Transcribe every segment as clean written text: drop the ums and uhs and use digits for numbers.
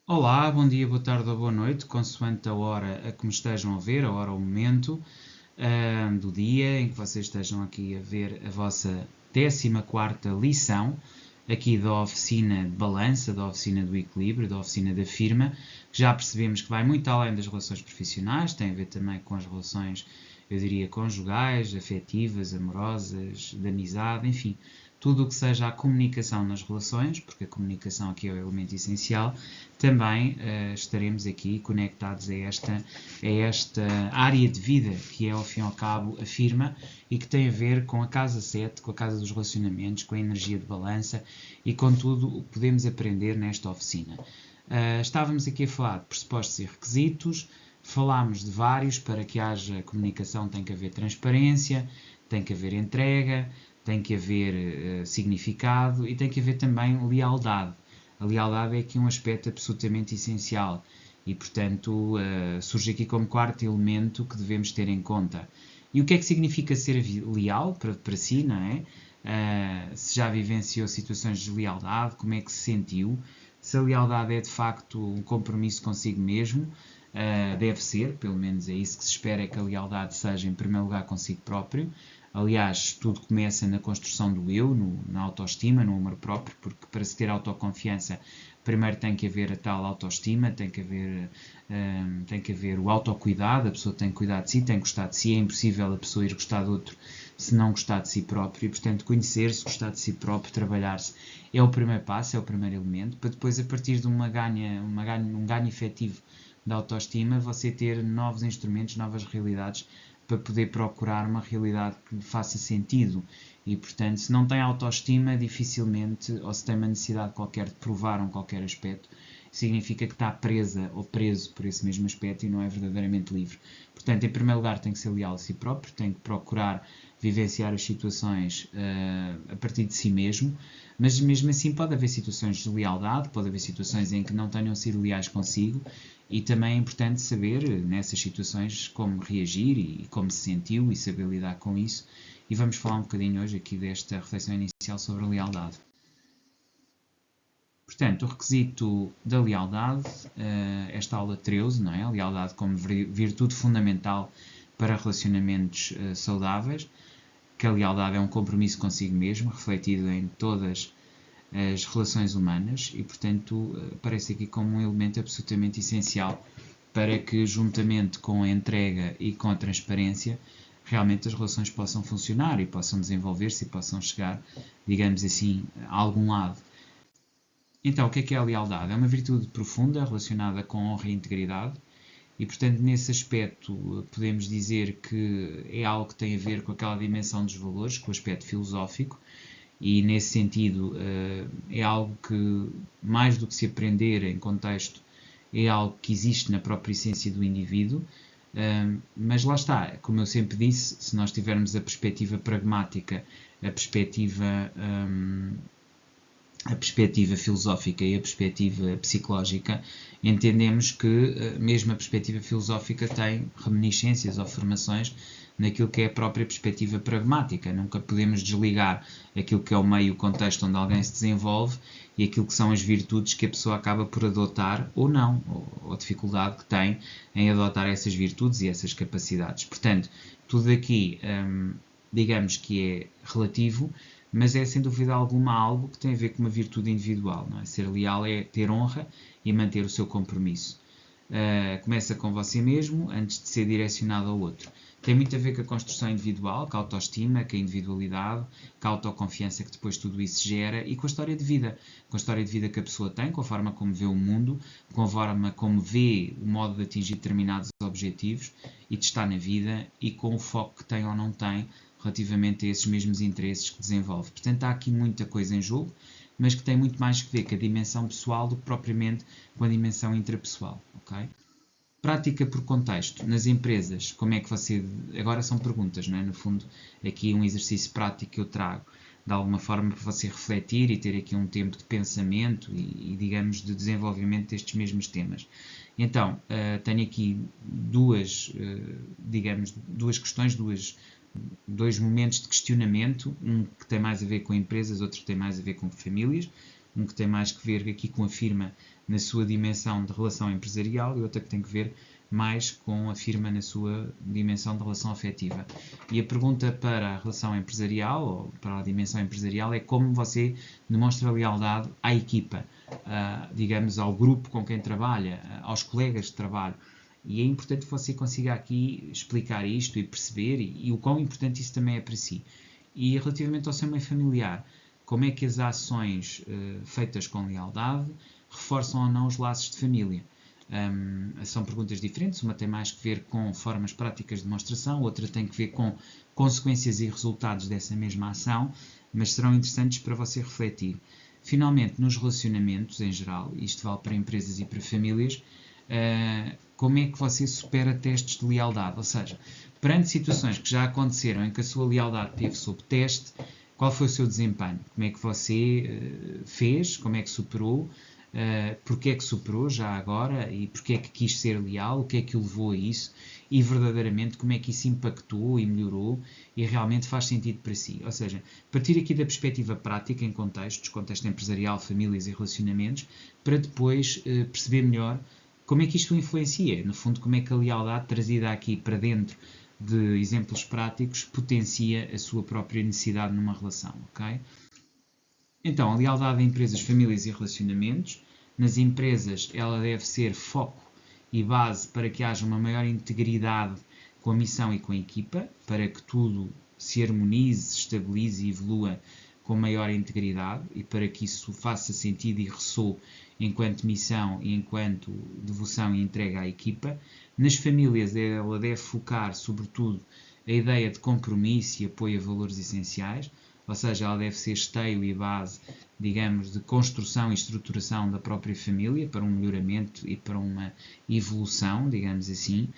Olá, bom dia, boa tarde ou boa noite, consoante a hora a que me estejam a ver, a hora ou o momento do dia em que vocês estejam aqui a ver a vossa 14ª lição aqui da oficina de balança, da oficina do equilíbrio, da oficina da firma, que já percebemos que vai muito além das relações profissionais, tem a ver também com as relações, eu diria, conjugais, afetivas, amorosas, de amizade, enfim, tudo o que seja a comunicação nas relações, porque a comunicação aqui é o elemento essencial, também estaremos aqui conectados a esta área de vida que é, ao fim e ao cabo, a firma e que tem a ver com a casa 7, com a casa dos relacionamentos, com a energia de balança e com tudo o que podemos aprender nesta oficina. Estávamos aqui a falar de pressupostos e requisitos, falámos de vários. Para que haja comunicação tem que haver transparência, tem que haver entrega, tem que haver significado e tem que haver também lealdade. A lealdade é aqui um aspecto absolutamente essencial e, portanto, surge aqui como quarto elemento que devemos ter em conta. E o que é que significa ser leal para si, não é? Se já vivenciou situações de deslealdade, como é que se sentiu? Se a lealdade é de facto um compromisso consigo mesmo, deve ser, pelo menos é isso que se espera, é que a lealdade seja em primeiro lugar consigo próprio. Aliás, tudo começa na construção do eu, na autoestima, no amor próprio, porque para se ter autoconfiança, primeiro tem que haver a tal autoestima, tem que haver o autocuidado, a pessoa tem que cuidar de si, tem que gostar de si. É impossível a pessoa ir gostar de outro se não gostar de si próprio, e portanto conhecer-se, gostar de si próprio, trabalhar-se é o primeiro passo, é o primeiro elemento, para depois, a partir de um ganho efetivo da autoestima, você ter novos instrumentos, novas realidades, para poder procurar uma realidade que lhe faça sentido. E, portanto, se não tem autoestima, dificilmente, ou se tem uma necessidade qualquer de provar um qualquer aspecto, significa que está presa ou preso por esse mesmo aspecto e não é verdadeiramente livre. Portanto, em primeiro lugar, tem que ser leal a si próprio, tem que procurar vivenciar as situações a partir de si mesmo, mas mesmo assim pode haver situações de lealdade, pode haver situações em que não tenham sido leais consigo, e também é importante saber, nessas situações, como reagir e como se sentiu e saber lidar com isso. E vamos falar um bocadinho hoje aqui desta reflexão inicial sobre a lealdade. Portanto, o requisito da lealdade, esta aula 13, não é? A lealdade como virtude fundamental para relacionamentos saudáveis, que a lealdade é um compromisso consigo mesmo, refletido em todas as relações humanas e, portanto, aparece aqui como um elemento absolutamente essencial para que, juntamente com a entrega e com a transparência, realmente as relações possam funcionar e possam desenvolver-se e possam chegar, digamos assim, a algum lado. Então, o que é a lealdade? É uma virtude profunda relacionada com honra e integridade e, portanto, nesse aspecto podemos dizer que é algo que tem a ver com aquela dimensão dos valores, com o aspecto filosófico, e nesse sentido é algo que, mais do que se aprender em contexto, é algo que existe na própria essência do indivíduo, mas lá está, como eu sempre disse, se nós tivermos a perspectiva pragmática, a perspectiva filosófica e a perspectiva psicológica, entendemos que mesmo a perspectiva filosófica tem reminiscências ou formações naquilo que é a própria perspectiva pragmática. Nunca podemos desligar aquilo que é o meio, o contexto onde alguém se desenvolve e aquilo que são as virtudes que a pessoa acaba por adotar ou não, ou a dificuldade que tem em adotar essas virtudes e essas capacidades. Portanto, tudo aqui, digamos que é relativo, mas é sem dúvida alguma algo que tem a ver com uma virtude individual. Não é? Ser leal é ter honra e manter o seu compromisso. Começa com você mesmo antes de ser direcionado ao outro. Tem muito a ver com a construção individual, com a autoestima, com a individualidade, com a autoconfiança que depois tudo isso gera e com a história de vida. Com a história de vida que a pessoa tem, com a forma como vê o mundo, com a forma como vê o modo de atingir determinados objetivos e de estar na vida e com o foco que tem ou não tem relativamente a esses mesmos interesses que desenvolve. Portanto, há aqui muita coisa em jogo, mas que tem muito mais que ver com a dimensão pessoal do que propriamente com a dimensão intrapessoal. Okay? Prática por contexto. Nas empresas, como é que você... Agora são perguntas, não é? No fundo, aqui um exercício prático que eu trago, de alguma forma, para você refletir e ter aqui um tempo de pensamento digamos, de desenvolvimento destes mesmos temas. Então, tenho aqui duas questões, dois momentos de questionamento, um que tem mais a ver com empresas, outro que tem mais a ver com famílias, um que tem mais que ver aqui com a firma na sua dimensão de relação empresarial e outra que tem que ver mais com a firma na sua dimensão de relação afetiva. E a pergunta para a relação empresarial, ou para a dimensão empresarial, é como você demonstra lealdade à equipa, digamos, ao grupo com quem trabalha, aos colegas de trabalho. E é importante que você consiga aqui explicar isto e perceber e o quão importante isso também é para si. E relativamente ao seu meio familiar, como é que as ações feitas com lealdade reforçam ou não os laços de família? São perguntas diferentes, uma tem mais que ver com formas práticas de demonstração, outra tem que ver com consequências e resultados dessa mesma ação, mas serão interessantes para você refletir. Finalmente, nos relacionamentos em geral, isto vale para empresas e para famílias, como é que você supera testes de lealdade? Ou seja, perante situações que já aconteceram em que a sua lealdade esteve sob teste, qual foi o seu desempenho? Como é que você fez? Como é que superou? Porque é que superou já agora e porque é que quis ser leal, o que é que o levou a isso e verdadeiramente como é que isso impactou e melhorou e realmente faz sentido para si. Ou seja, partir aqui da perspectiva prática em contextos, contexto empresarial, famílias e relacionamentos, para depois perceber melhor como é que isto influencia, no fundo como é que a lealdade trazida aqui para dentro de exemplos práticos potencia a sua própria necessidade numa relação, ok? Então, a lealdade em empresas, famílias e relacionamentos. Nas empresas, ela deve ser foco e base para que haja uma maior integridade com a missão e com a equipa, para que tudo se harmonize, se estabilize e evolua com maior integridade e para que isso faça sentido e ressoe enquanto missão e enquanto devoção e entrega à equipa. Nas famílias, ela deve focar, sobretudo, a ideia de compromisso e apoio a valores essenciais, ou seja, ela deve ser esteio e base, digamos, de construção e estruturação da própria família para um melhoramento e para uma evolução, digamos assim,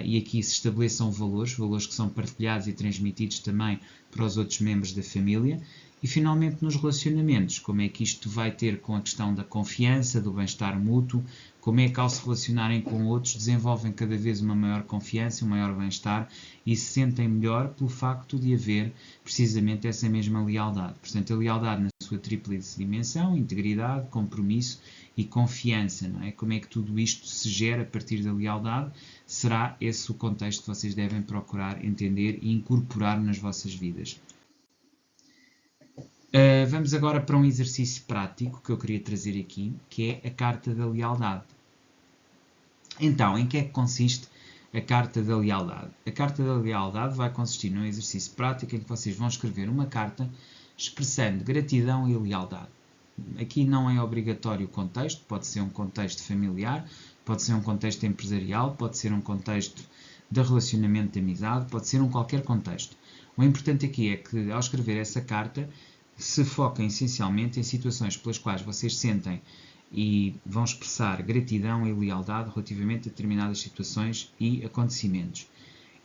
e aqui se estabeleçam valores que são partilhados e transmitidos também para os outros membros da família. E finalmente nos relacionamentos, como é que isto vai ter com a questão da confiança, do bem-estar mútuo, como é que ao se relacionarem com outros desenvolvem cada vez uma maior confiança, um maior bem-estar e se sentem melhor pelo facto de haver precisamente essa mesma lealdade. Portanto, a lealdade na sua tríplice dimensão, integridade, compromisso e confiança, não é? Como é que tudo isto se gera a partir da lealdade? Será esse o contexto que vocês devem procurar entender e incorporar nas vossas vidas. Vamos agora para um exercício prático que eu queria trazer aqui, que é a Carta da Lealdade. Então, em que é que consiste a Carta da Lealdade? A Carta da Lealdade vai consistir num exercício prático em que vocês vão escrever uma carta expressando gratidão e lealdade. Aqui não é obrigatório o contexto, pode ser um contexto familiar, pode ser um contexto empresarial, pode ser um contexto de relacionamento de amizade, pode ser qualquer contexto. O importante aqui é que, ao escrever essa carta, se foquem essencialmente em situações pelas quais vocês sentem e vão expressar gratidão e lealdade relativamente a determinadas situações e acontecimentos.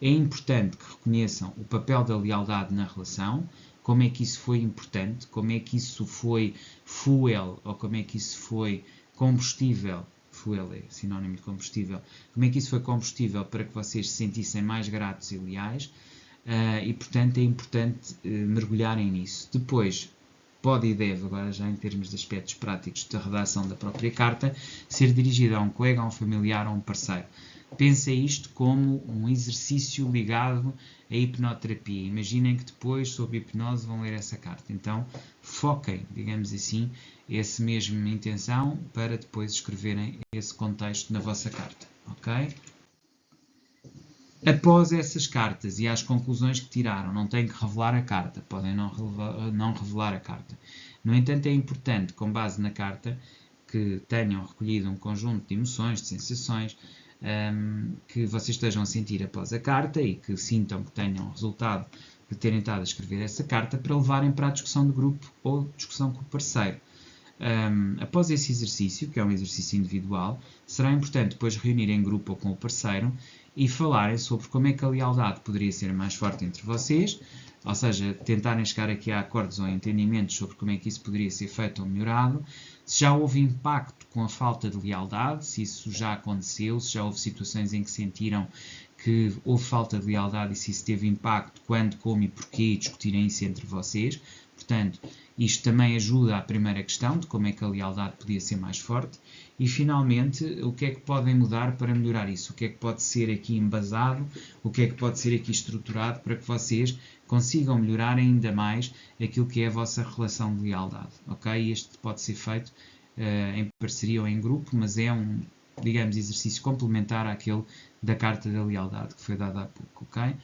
É importante que reconheçam o papel da lealdade na relação, como é que isso foi importante, como é que isso foi fuel, ou como é que isso foi combustível, fuel é sinónimo de combustível, como é que isso foi combustível para que vocês se sentissem mais gratos e leais, e portanto é importante mergulharem nisso. Depois, pode e deve, agora já em termos de aspectos práticos da redação da própria carta, ser dirigida a um colega, a um familiar ou a um parceiro. Pensem isto como um exercício ligado à hipnoterapia. Imaginem que depois, sob hipnose, vão ler essa carta. Então, foquem, digamos assim, essa mesma intenção para depois escreverem esse contexto na vossa carta. Ok? Após essas cartas e às conclusões que tiraram, não têm que revelar a carta, podem não revelar a carta. No entanto, é importante, com base na carta, que tenham recolhido um conjunto de emoções, de sensações, que vocês estejam a sentir após a carta e que sintam que tenham resultado de terem estado a escrever essa carta para levarem para a discussão de grupo ou discussão com o parceiro. Após esse exercício, que é um exercício individual, será importante depois reunir em grupo ou com o parceiro e falarem sobre como é que a lealdade poderia ser mais forte entre vocês, ou seja, tentarem chegar aqui a acordos ou a entendimentos sobre como é que isso poderia ser feito ou melhorado, se já houve impacto com a falta de lealdade, se isso já aconteceu, se já houve situações em que sentiram que houve falta de lealdade e se isso teve impacto, quando, como e porquê, discutirem isso entre vocês, Portanto, isto também ajuda à primeira questão, de como é que a lealdade podia ser mais forte. E, finalmente, o que é que podem mudar para melhorar isso? O que é que pode ser aqui embasado? O que é que pode ser aqui estruturado para que vocês consigam melhorar ainda mais aquilo que é a vossa relação de lealdade? Ok? Este pode ser feito em parceria ou em grupo, mas é um, digamos, exercício complementar àquele da Carta da Lealdade que foi dada há pouco, ok?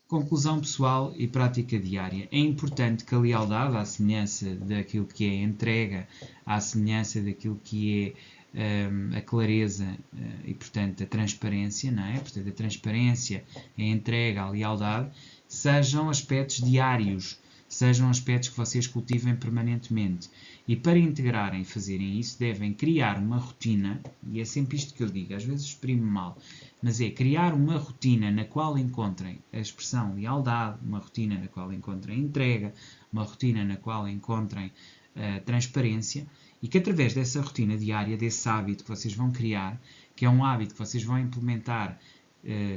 Conclusão pessoal e prática diária. É importante que a lealdade, à semelhança daquilo que é a entrega, à semelhança daquilo que é a clareza e, portanto, a transparência, não é? Portanto, a transparência, a entrega, a lealdade, sejam aspectos diários, sejam aspectos que vocês cultivem permanentemente. E para integrarem e fazerem isso, devem criar uma rotina, e é sempre isto que eu digo, às vezes exprimo mal, mas é criar uma rotina na qual encontrem a expressão lealdade, uma rotina na qual encontrem entrega, uma rotina na qual encontrem transparência, e que através dessa rotina diária, desse hábito que vocês vão criar, que é um hábito que vocês vão implementar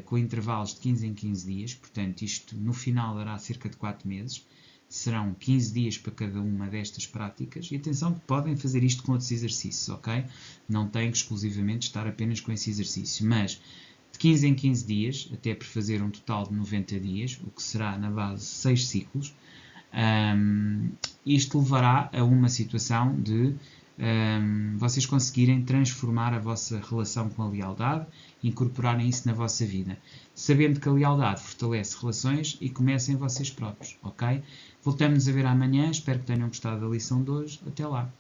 com intervalos de 15 em 15 dias, portanto isto no final dará cerca de 4 meses, serão 15 dias para cada uma destas práticas, e atenção que podem fazer isto com outros exercícios, ok? Não têm que exclusivamente estar apenas com esse exercício, mas de 15 em 15 dias, até por fazer um total de 90 dias, o que será na base 6 ciclos, isto levará a uma situação de vocês conseguirem transformar a vossa relação com a lealdade, incorporarem isso na vossa vida, sabendo que a lealdade fortalece relações e comecem vocês próprios, ok? Voltamos a ver amanhã, espero que tenham gostado da lição de hoje, até lá!